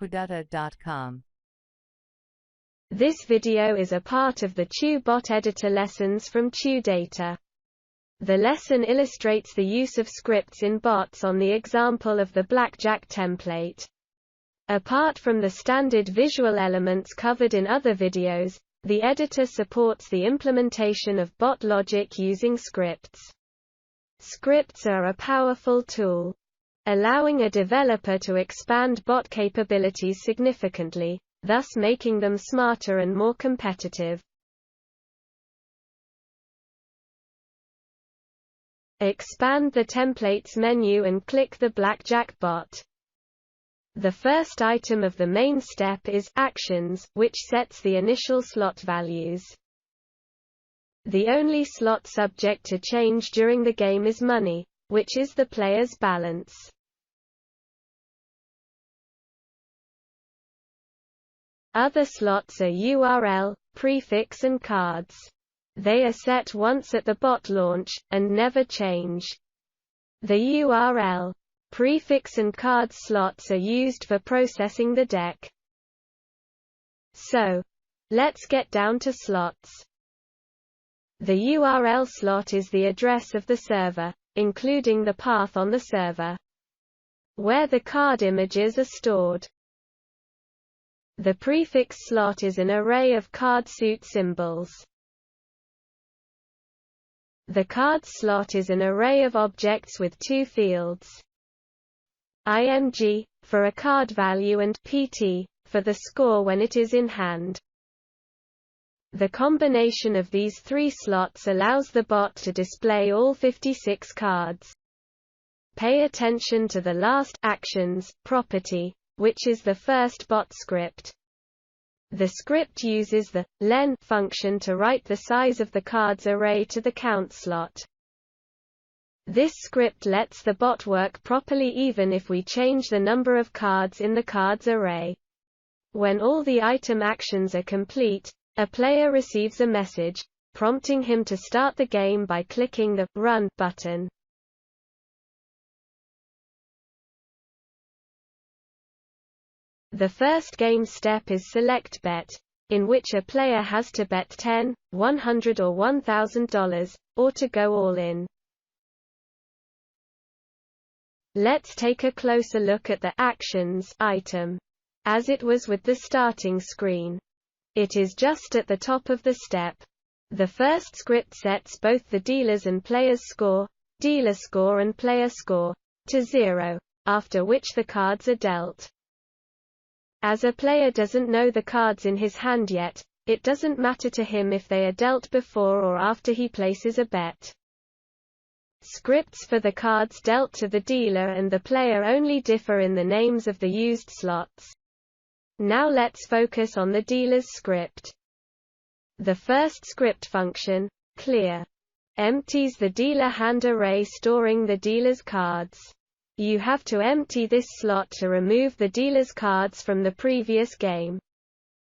Qudata.com. This video is a part of the QuBot editor lessons from Qudata. The lesson illustrates the use of scripts in bots on the example of the BlackJack template. Apart from the standard visual elements covered in other videos, the editor supports the implementation of bot logic using scripts. Scripts are a powerful tool, allowing a developer to expand bot capabilities significantly, thus making them smarter and more competitive. Expand the Templates menu and click the BlackJack bot. The first item of the main step is Actions, which sets the initial slot values. The only slot subject to change during the game is money, which is the player's balance. Other slots are URL, prefix and cards. They are set once at the bot launch, and never change. The URL, prefix and cards slots are used for processing the deck. So, let's get down to slots. The URL slot is the address of the server, including the path on the server, where the card images are stored. The prefix slot is an array of card suit symbols. The cards slot is an array of objects with two fields. IMG, for a card value, and PT, for the score when it is in hand. The combination of these three slots allows the bot to display all 56 cards. Pay attention to the last Actions property, which is the first bot script. The script uses the len function to write the size of the cards array to the count slot. This script lets the bot work properly even if we change the number of cards in the cards array. When all the item actions are complete, a player receives a message, prompting him to start the game by clicking the Run button. The first game step is Select Bet, in which a player has to bet $10, $100 or $1,000, or to go all in. Let's take a closer look at the Actions item. As it was with the starting screen, it is just at the top of the step. The first script sets both the dealer's and player's score, dealer score and player score, to 0, after which the cards are dealt. As a player doesn't know the cards in his hand yet, it doesn't matter to him if they are dealt before or after he places a bet. Scripts for the cards dealt to the dealer and the player only differ in the names of the used slots. Now let's focus on the dealer's script. The first script function, clear, empties the dealer hand array storing the dealer's cards. You have to empty this slot to remove the dealer's cards from the previous game.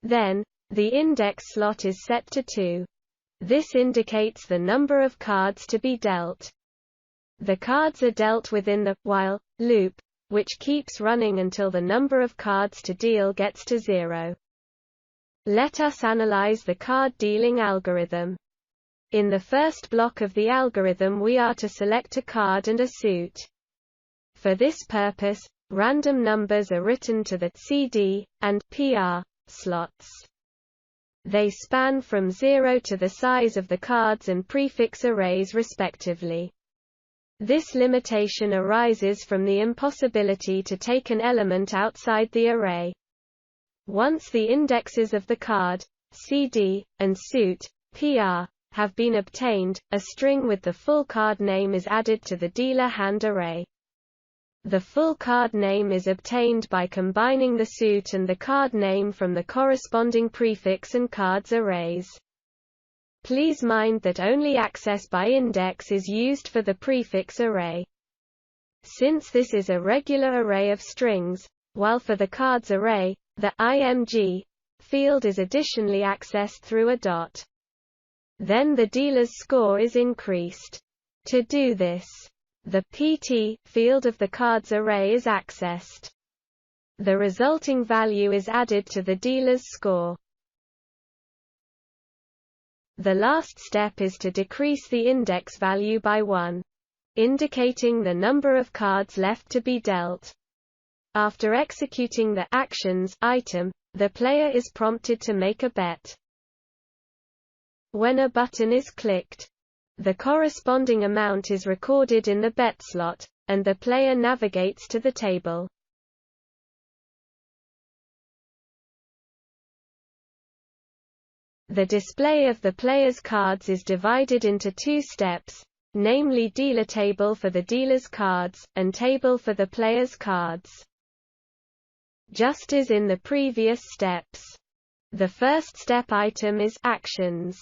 Then, the index slot is set to 2. This indicates the number of cards to be dealt. The cards are dealt within the while loop, which keeps running until the number of cards to deal gets to 0. Let us analyze the card dealing algorithm. In the first block of the algorithm we are to select a card and a suit. For this purpose, random numbers are written to the CD and PR slots. They span from 0 to the size of the cards and prefix arrays respectively. This limitation arises from the impossibility to take an element outside the array. Once the indexes of the card, CD, and suit, PR, have been obtained, a string with the full card name is added to the dealer hand array. The full card name is obtained by combining the suit and the card name from the corresponding prefix and cards arrays. Please mind that only access by index is used for the prefix array. Since this is a regular array of strings, while for the cards array, the IMG field is additionally accessed through a dot. Then the dealer's score is increased. To do this, the PT field of the cards array is accessed. The resulting value is added to the dealer's score. The last step is to decrease the index value by 1, indicating the number of cards left to be dealt. After executing the actions item, the player is prompted to make a bet. When a button is clicked, the corresponding amount is recorded in the bet slot, and the player navigates to the table. The display of the player's cards is divided into 2 steps, namely dealer table for the dealer's cards, and table for the player's cards. Just as in the previous steps, the first step item is actions.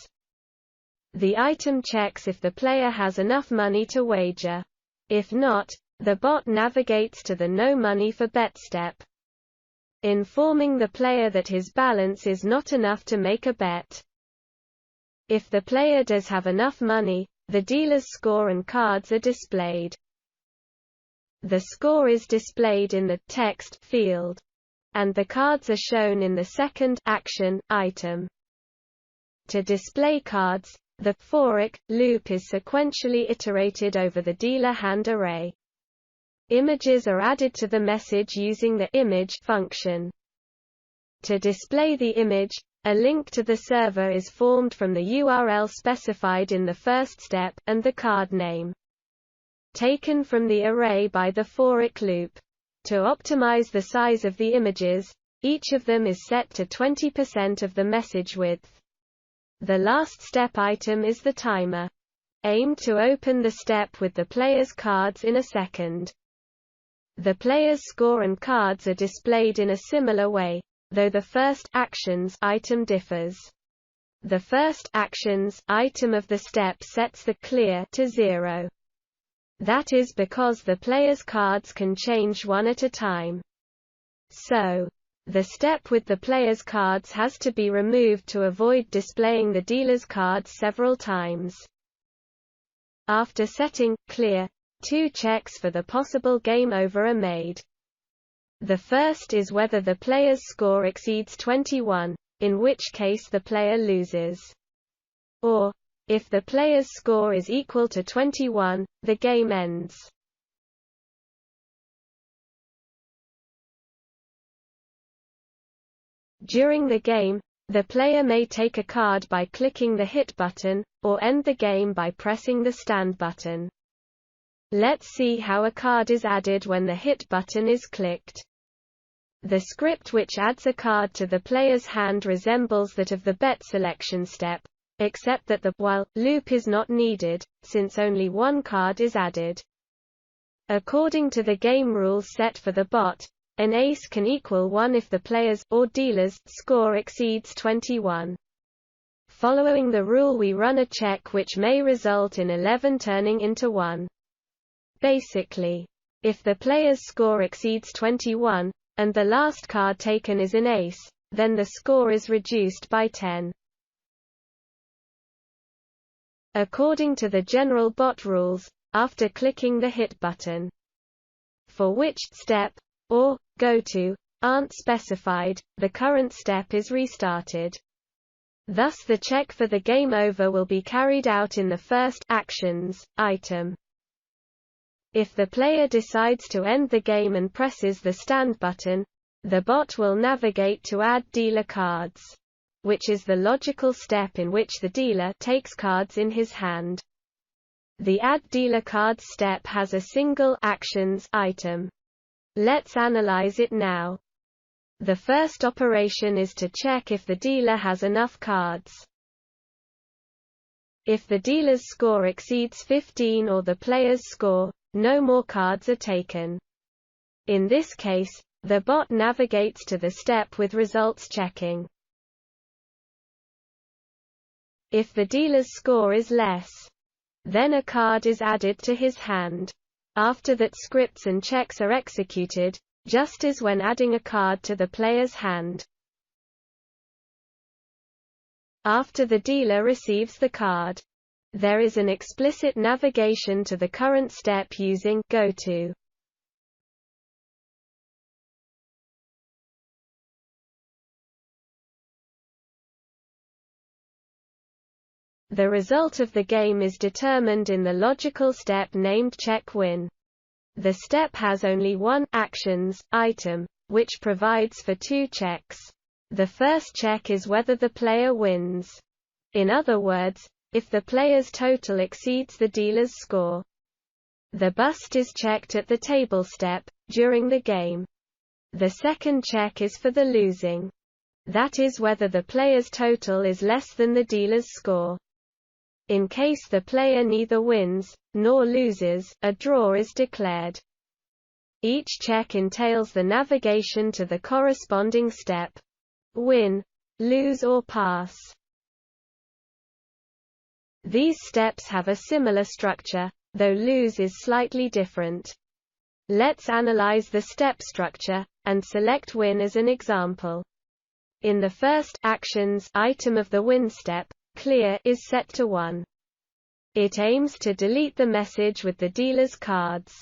The item checks if the player has enough money to wager. If not, the bot navigates to the no money for bet step, informing the player that his balance is not enough to make a bet. If the player does have enough money, the dealer's score and cards are displayed. The score is displayed in the text field, and the cards are shown in the second action item. To display cards, the for loop is sequentially iterated over the dealer hand array. Images are added to the message using the image function. To display the image, a link to the server is formed from the URL specified in the first step, and the card name, taken from the array by the for loop. To optimize the size of the images, each of them is set to 20% of the message width. The last step item is the timer, aimed to open the step with the player's cards in a second. The player's score and cards are displayed in a similar way, though the first actions item differs. The first actions item of the step sets the clear to 0. That is because the player's cards can change one at a time. So, the step with the player's cards has to be removed to avoid displaying the dealer's cards several times. After setting clear, 2 checks for the possible game over are made. The first is whether the player's score exceeds 21, in which case the player loses. Or, if the player's score is equal to 21, the game ends. During the game, the player may take a card by clicking the hit button, or end the game by pressing the stand button. Let's see how a card is added when the hit button is clicked. The script which adds a card to the player's hand resembles that of the bet selection step, except that the while loop is not needed, since only one card is added. According to the game rules set for the bot, an ace can equal 1 if the player's or dealer's score exceeds 21. Following the rule, we run a check which may result in 11 turning into 1. Basically, if the player's score exceeds 21, and the last card taken is an ace, then the score is reduced by 10. According to the general bot rules, after clicking the hit button, for which step or go to aren't specified, the current step is restarted. Thus the check for the game over will be carried out in the first actions item. If the player decides to end the game and presses the stand button, the bot will navigate to add dealer cards, which is the logical step in which the dealer takes cards in his hand. The add dealer cards step has a single actions item. Let's analyze it now. The first operation is to check if the dealer has enough cards. If the dealer's score exceeds 15 or the player's score, no more cards are taken. In this case, the bot navigates to the step with results checking. If the dealer's score is less, then a card is added to his hand. After that, scripts and checks are executed, just as when adding a card to the player's hand. After the dealer receives the card, there is an explicit navigation to the current step using go to. The result of the game is determined in the logical step named check win. The step has only one actions item, which provides for two checks. The first check is whether the player wins. In other words, if the player's total exceeds the dealer's score. The bust is checked at the table step, during the game. The second check is for the losing. That is whether the player's total is less than the dealer's score. In case the player neither wins, nor loses, a draw is declared. Each check entails the navigation to the corresponding step. Win, lose or pass. These steps have a similar structure, though lose is slightly different. Let's analyze the step structure, and select win as an example. In the first actions item of the win step, clear is set to 1. It aims to delete the message with the dealer's cards.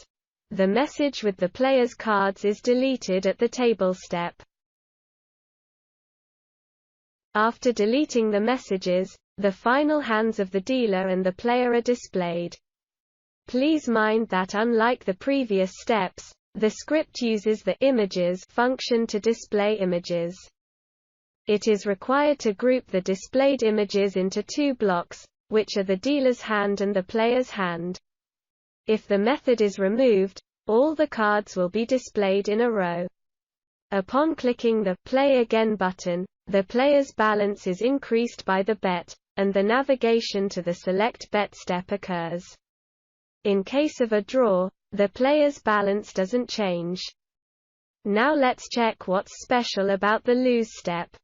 The message with the player's cards is deleted at the table step. After deleting the messages, the final hands of the dealer and the player are displayed. Please mind that unlike the previous steps, the script uses the images function to display images. It is required to group the displayed images into two blocks, which are the dealer's hand and the player's hand. If the method is removed, all the cards will be displayed in a row. Upon clicking the Play Again button, the player's balance is increased by the bet, and the navigation to the Select Bet step occurs. In case of a draw, the player's balance doesn't change. Now let's check what's special about the lose step.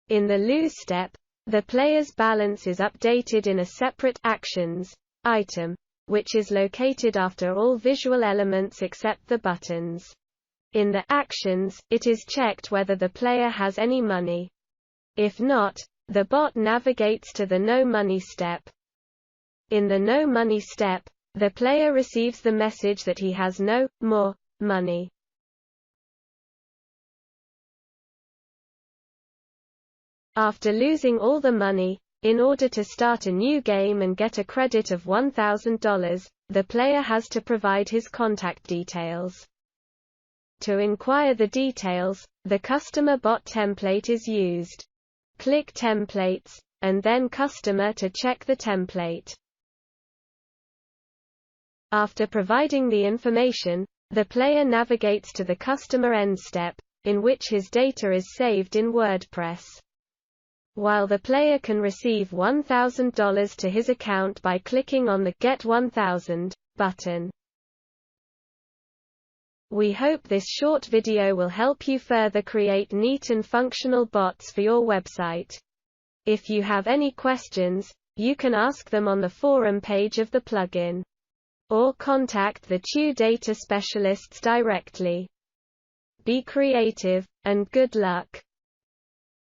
In the lose step, the player's balance is updated in a separate actions item, which is located after all visual elements except the buttons. In the actions, it is checked whether the player has any money. If not, the bot navigates to the no money step. In the no money step, the player receives the message that he has no more money. After losing all the money, in order to start a new game and get a credit of $1,000, the player has to provide his contact details. To inquire the details, the customer bot template is used. Click Templates, and then Customer to check the template. After providing the information, the player navigates to the customer end step, in which his data is saved in WordPress. While the player can receive $1,000 to his account by clicking on the Get 1000 button. We hope this short video will help you further create neat and functional bots for your website. If you have any questions, you can ask them on the forum page of the plugin. Or contact the Qudata specialists directly. Be creative, and good luck.